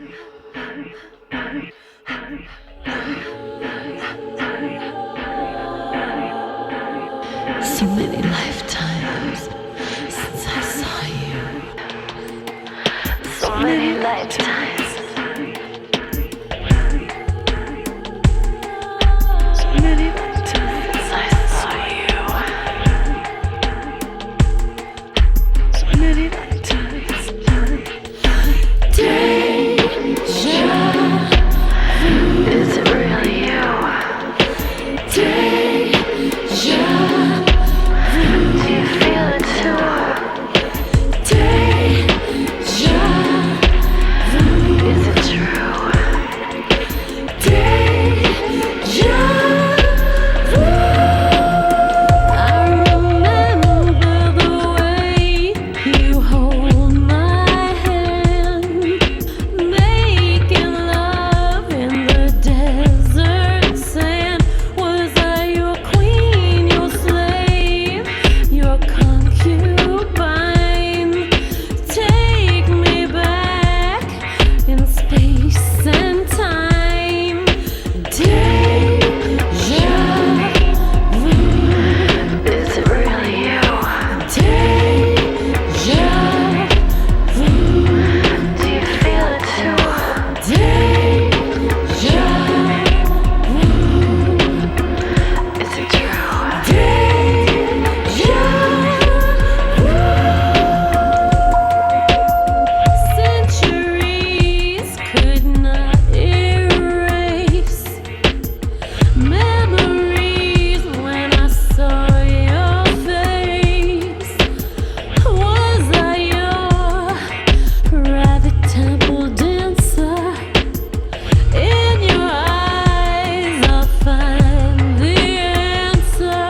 So many lifetimes since I saw you. So many lifetimes. So many lifetimes since I saw you. So many lifetimes. Deja vu. Is it really you? Deja vu. Do you feel it too? Deja vu. Is it true? Deja vu. I remember the way you hold my hand, making love in the desert sand. Was I your queen, your slave, your concubine? Take me back in space and time. Deja vu. Is it really you? Deja vu. Do you feel it too? Deja vu. Is it true? Deja vu. Centuries could not erase memories when I saw your face. Was I your private temple dancer? In your eyes I'll find the answer.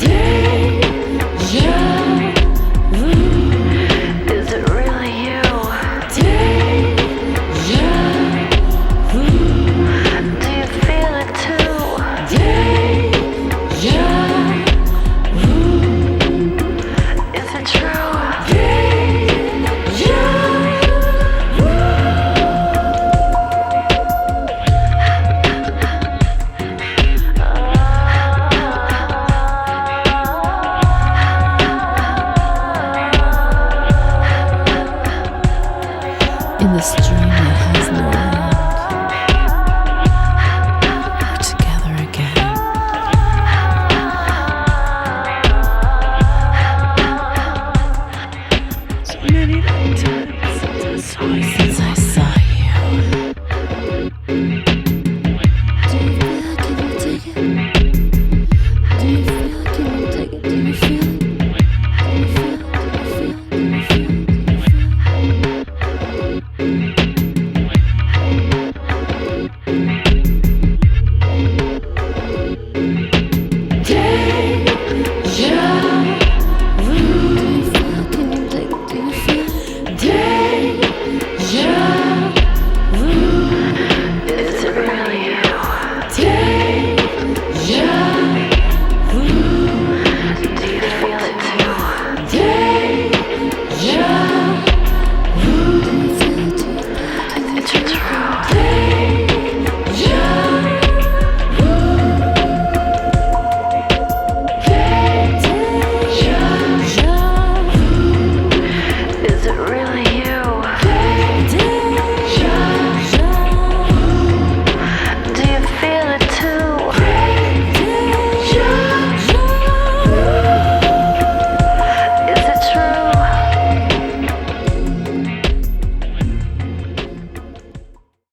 Deja vu. Is it really you? Deja vu. Do you feel it too? Deja vu. Is it true? Deja vu. In this dream that has no end, we're together again. So many times since I saw you.